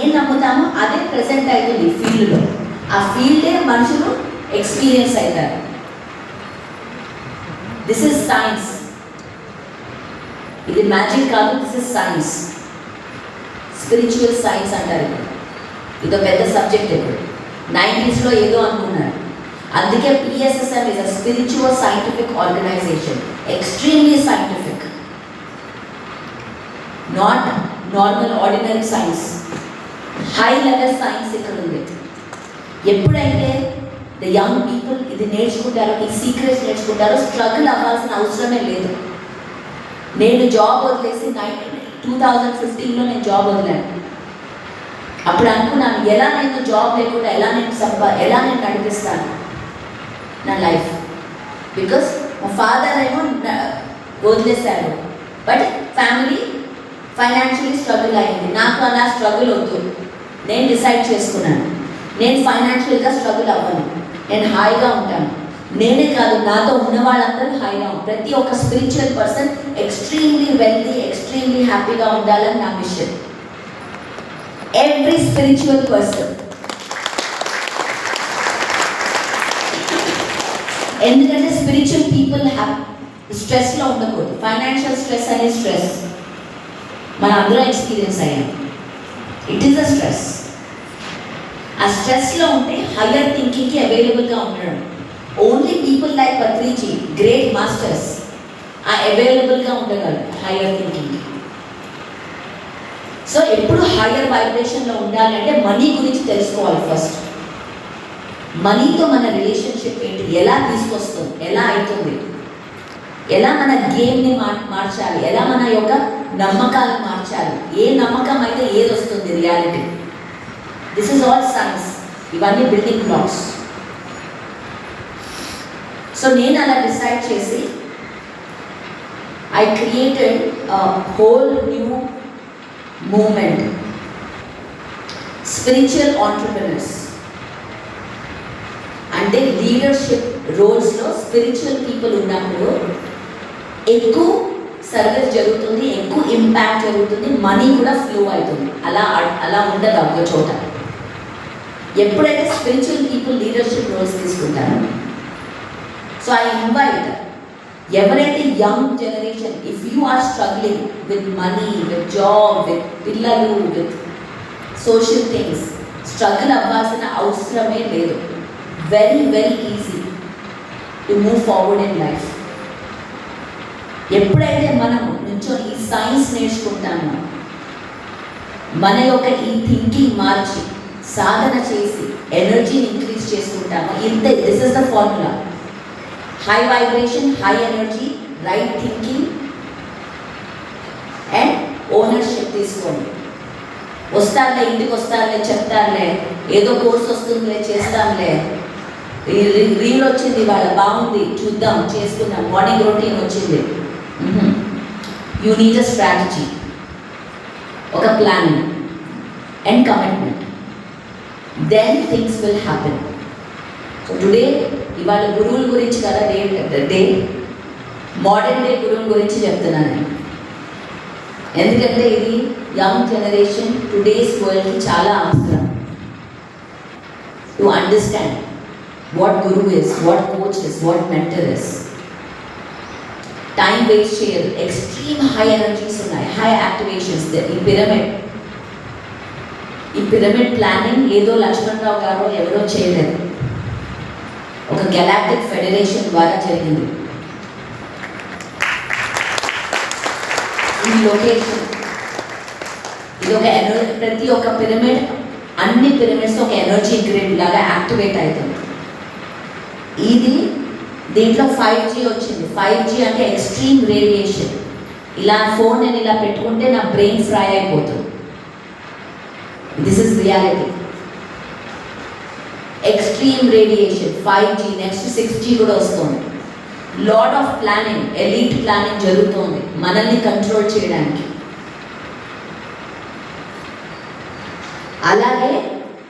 ఏం నమ్ముతామో అదే ప్రజెంట్ అవుతుంది ఫీల్డ్లో. ఆ ఫీల్డే మనుషులు ఎక్స్పీరియన్స్ అవుతారు. This is science. ఇది మ్యాజిక్ కాదు, this is science. Spiritual science అంటారు. ఇదో పెద్ద సబ్జెక్ట్. ఇప్పుడు 90s ఏదో అనుకున్నారు. అందుకే PSSM is a spiritual scientific organization, extremely scientific, not normal ordinary science, high level science ఇక్కడ ఉంది. ఎప్పుడైతే ద యంగ్ పీపుల్ ఇది నేర్చుకుంటారో, ఈ సీక్రెట్స్ నేర్చుకుంటారో, స్ట్రగుల్ అవ్వాల్సిన అవసరమే లేదు. నేను జాబ్ వదిలేసి 2015లో నేను జాబ్ వదిలాను. అప్పుడు అనుకున్నాను, ఎలా నేను జాబ్ లేకుండా ఎలా నేను నడిపిస్తాను నా లైఫ్. బికాస్ మా ఫాదర్ ఏమో వదిలేశాడు, బట్ ఫ్యామిలీ ఫైనాన్షియలీ స్ట్రగుల్ అయింది. నాకు అలా స్ట్రగుల్ వద్దు. నేను డిసైడ్ చేసుకున్నాను, నేను ఫైనాన్షియల్గా స్ట్రగుల్ అవ్వను, నేను హాయిగా ఉంటాను. నేనే కాదు, నాతో ఉన్న వాళ్ళందరూ హాయిగా ఉంటారు. ప్రతి ఒక్క spiritual person extremely wealthy, extremely హ్యాపీగా ఉండాలని నా మిషన్. Every spiritual person. ఎందుకంటే స్పిరిచువల్ పీపుల్ స్ట్రెస్లో ఉండకూడదు. ఫైనాన్షియల్ స్ట్రెస్ అనే స్ట్రెస్ మనం అందరూ ఎక్స్పీరియన్స్ అయ్యాం. It is a stress. ఆ స్ట్రెస్లో ఉంటే హయ్యర్ థింకింగ్కి అవైలబుల్గా ఉండడం. Only people like Patriji, great masters, ఆ అవైలబుల్గా ఉండగలరు హయ్యర్ థింకింగ్. సో ఎప్పుడు హయ్యర్ వైబ్రేషన్లో ఉండాలి అంటే మనీ గురించి తెలుసుకోవాలి ఫస్ట్. మనీతో మన రిలేషన్షిప్ ఏంటి, ఎలా తీసుకొస్తుంది, ఎలా అవుతుంది, ఎలా మన గేమ్ని మార్చాలి, ఎలా మన యొక్క నమ్మకాలు మార్చాలి, ఏ నమ్మకం అయితే ఏది వస్తుంది reality. This is all science. ఇవన్నీ బిల్డింగ్ బ్లాక్స్. సో నేను అలా డిసైడ్ చేసి I created whole new moment, spiritual entrepreneurs. అంటే లీడర్షిప్ రోల్స్లో స్పిరిచువల్ పీపుల్ ఉన్నప్పుడు ఎక్కువ సర్వీస్ జరుగుతుంది, ఎక్కువ ఇంపాక్ట్ జరుగుతుంది, మనీ కూడా ఫ్లో అవుతుంది. అలా ఉండదు ఒక చోట. ఎప్పుడైతే స్పిరిచువల్ పీపుల్ లీడర్షిప్ రోల్స్ తీసుకుంటారో, సో ఐ ఇన్వైట్ ఎవరైతే young generation, if you are struggling with money, with job, with పిల్లలు, విత్ సోషల్ థింగ్స్, స్ట్రగుల్ అవ్వాల్సిన అవసరమే లేదు. Very very easy to move forward in life. ఎప్పుడైతే మనం నుంచో ఈ సైన్స్ నేర్చుకుంటామో, మన యొక్క ఈ థింకింగ్ మార్చి సాధన చేసి ఎనర్జీని ఇంక్రీజ్ చేసుకుంటామో, this is the formula. High vibration, high energy, right thinking and ownership తీసుకోండి. వస్తారులే, ఇంటికి వస్తారులే, చెప్తారులే, ఏదో కోర్స్ వస్తుందిలే, చేస్తాంలే, రీల్ వచ్చింది వాళ్ళ బాగుంది చూద్దాం చేసుకుందాం, మార్నింగ్ రొటీన్ వచ్చింది. యూ నీడ్ అ స్ట్రాటజీ, ఒక planning and commitment. Then things will happen. So today ఇవాళ గురువుల గురించి కదా డే మోడర్న్ డే గురువుల గురించి చెప్తున్నాను. ఎందుకంటే ఇది యంగ్ జనరేషన్ టుడేస్ వరల్డ్కి చాలా అవసరం to understand what guru is, what coach is, what mentor is. Time waste చేయరు. ఎక్స్ట్రీమ్ హై ఎనర్జీస్ ఉన్నాయి, హై యాక్టివేషన్స్. ఈ పిరమిడ్ ప్లానింగ్ ఏదో లక్ష్మణరావు గారు ఎవరో చేయలేదు, ఒక గెలాక్టిక్ ఫెడరేషన్ ద్వారా జరిగింది. ఈ లొకేషన్ ఇది ఒక ఎనర్జీ, ప్రతి ఒక్క పిరమిడ్, అన్ని పిరమిడ్స్ ఒక ఎనర్జీ గ్రిడ్ లాగా యాక్టివేట్ అవుతుంది. ఇది దీంట్లో 5G వచ్చింది. 5G అంటే ఎక్స్ట్రీమ్ రేడియేషన్. ఇలా ఫోన్ నేను ఇలా పెట్టుకుంటే నా బ్రెయిన్ ఫ్రై అయిపోతుంది. This is reality. Extreme radiation, 5G, next 6G కూడా వస్తుంది. Lot of planning, elite planning జరుగుతోంది మనల్ని కంట్రోల్ చేయడానికి. అలాగే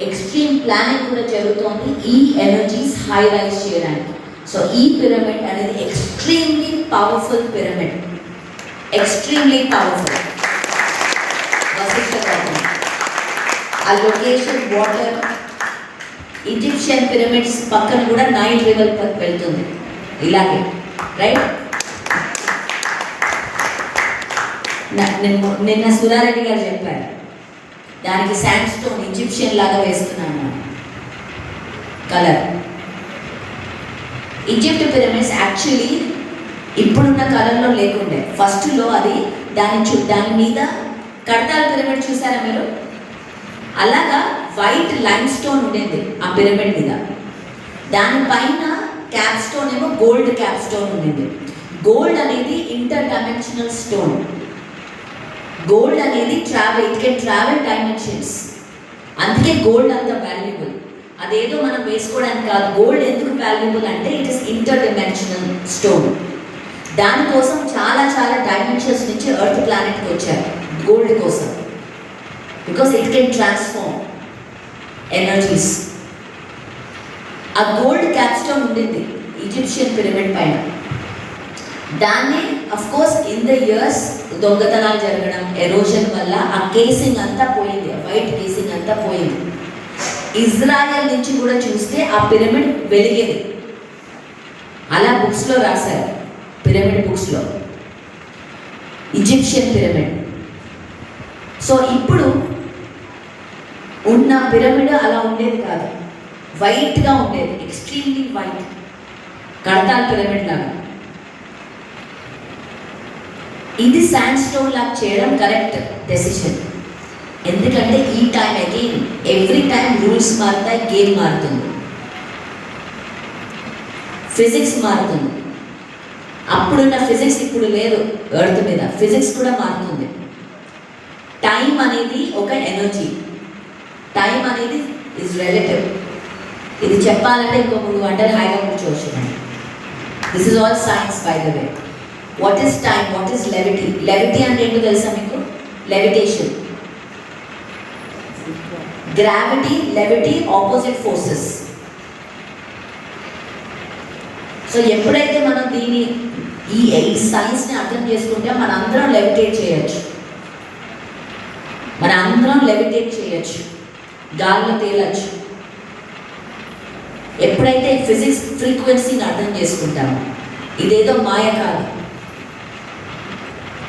ఎక్స్ట్రీమ్ ప్లానింగ్ కూడా జరుగుతోంది ఈ ఎనర్జీస్ హై రైజ్ చేయడానికి. సో ఈ పిరమిడ్ అనేది extremely powerful pyramid, extremely powerful. ఆ లొకేషన్ వాటర్. ఈజిప్షియన్ పిరమిడ్స్ పక్కన కూడా నైల్ రివర్ వెళ్తుంది ఇలాగే, రైట్? నిన్న సురారెడ్డి గారు చెప్పారు, దానికి శాండ్ స్టోన్ ఈజిప్షియన్ లాగా వేస్తున్నాను కలర్. ఈజిప్ట్ పిరమిడ్స్ యాక్చువల్లీ ఇప్పుడున్న కలర్లో లేకుండే, ఫస్ట్లో అది దాని మీద కడతాల్ పిరమిడ్ చూసారా మీరు? అలాగా వైట్ లైమ్ స్టోన్ ఉండేది ఆ పిరమిడ్ మీద, దానిపైన క్యాప్ స్టోన్ ఏమో గోల్డ్ క్యాప్ స్టోన్ ఉండేది. గోల్డ్ అనేది ఇంటర్ డైమెన్షనల్ స్టోన్. గోల్డ్ అనేది ఇట్ కెన్ ట్రావెల్ డైమెన్షన్స్, అందుకే గోల్డ్ అంత వాల్యుబుల్. అదేదో మనం వేసుకోవడానికి కాదు. గోల్డ్ ఎందుకు వాల్యుబుల్ అంటే it is inter dimensional stone. దానికోసం చాలా చాలా డైమెన్షన్స్ నుంచి ఎర్త్ ప్లానెట్కి వచ్చారు గోల్డ్ కోసం, because it can transform energies. ఆ గోల్డ్ క్యాప్స్టోన్ ఉండింది ఈజిప్షియన్ పిరమిడ్ పైన. దాన్ని of course in the years దొంగతనాలు జరగడం, ఎరోజన్ వల్ల ఆ కేసింగ్ అంతా పోయింది, వైట్ కేసింగ్ అంతా పోయింది. ఇజ్రాయెల్ నుంచి కూడా చూస్తే ఆ పిరమిడ్ వెలిగేది, అలా బుక్స్లో రాశారు, పిరమిడ్ బుక్స్లో ఈజిప్షియన్ పిరమిడ్. సో ఇప్పుడు ఉన్న పిరమిడ్ అలా ఉండేది కాదు, వైట్గా ఉండేది, ఎక్స్ట్రీమ్లీ వైట్, కడతాల్ పిరమిడ్ లాగా. ఇది శాండ్ స్టోన్ లాగా చేయడం కరెక్ట్ డెసిషన్. ఎందుకంటే ఈ time again every time rules మారుతాయి, గేమ్ మారుతుంది, ఫిజిక్స్ మారుతుంది. అప్పుడున్న ఫిజిక్స్ ఇప్పుడు లేదు ఎర్త్ మీద, ఫిజిక్స్ కూడా మారుతుంది. టైం అనేది ఒక ఎనర్జీ, టైం అనేది ఇస్ రిలేటివ్. ఇది చెప్పాలంటే ఇంకో 3 గంటలు హాయిగా కూర్చోవచ్చు. This is all science by the way. What is time, what is levity? Levity అంటే ఏంటో తెలుసా మీకు? Levitation, gravity, levity opposite forces. So ఎప్పుడైతే మనం ఈ సైన్స్ని అర్థం చేసుకుంటే మన అందరం లెవిటేట్ చేయొచ్చు, మన అందరం లెవిటేట్ చేయొచ్చు, గాల్లో తేలచ్చు. ఎప్పుడైతే ఫిజిక్స్ ఫ్రీక్వెన్సీని అర్థం చేసుకుంటామో, ఇదేదో మాయ కాదు,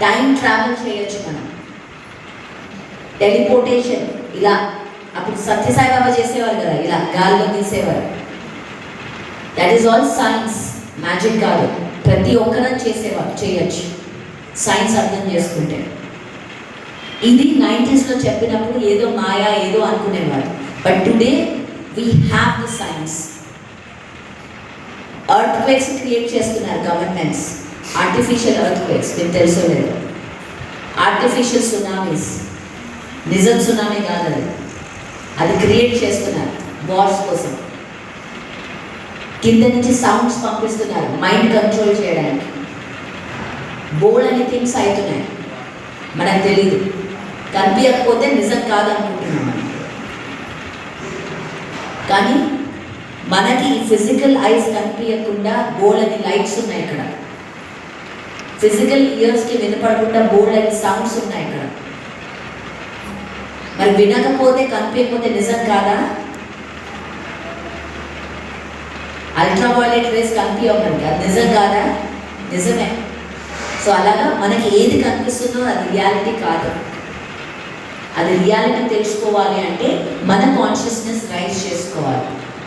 టైం ట్రావెల్ చేయొచ్చు మనం, టెలిపోర్టేషన్. ఇలా అప్పుడు సత్యసాయిబాబా చేసేవారు కదా, ఇలా గాల్లో తీసేవారు. That is all science, magic కాదు. ప్రతి ఒక్కరూ చేయొచ్చు సైన్స్ అర్థం చేసుకుంటే. ఇది 90s చెప్పినప్పుడు ఏదో మాయా ఏదో అనుకునేవారు. But today we have the science. Earth quakes create చేస్తున్నారు గవర్నమెంట్స్, ఆర్టిఫిషియల్ ఎర్త్ క్వేక్స్, మీకు తెలుసో లేదు. ఆర్టిఫిషియల్ సునామీస్, నిజం సునామీ కాదు అది, అది క్రియేట్ చేస్తున్నారు వార్స్ కోసం. కింద నుంచి సౌండ్స్ పంపిస్తున్నారు మైండ్ కంట్రోల్ చేయడానికి. బోల్డ్ అని థింగ్స్ అవుతున్నాయి, మనకు తెలీదు, కనిపించకపోతే నిజం కాదనుకుంటున్నాం మనం. కానీ మనకి ఫిజికల్ ఐస్ కనిపించకుండా బోల్డ్ అని లైట్స్ ఉన్నాయి ఇక్కడ, ఫిజికల్ ఇయర్స్కి వినపడకుండా బోల్డ్ అని సౌండ్స్ ఉన్నాయి ఇక్కడ. మరి వినకపోతే కనిపించకపోతే నిజం కాదా? అల్ట్రావైలెట్ రేస్ కనిపించకండి, అది నిజం కాదా? నిజమే. సో అలాగా మనకి ఏది కనిపిస్తుందో అది రియాలిటీ కాదు. అది రియాలిటీ తెలుసుకోవాలి అంటే మన కాన్షియస్నెస్ రైజ్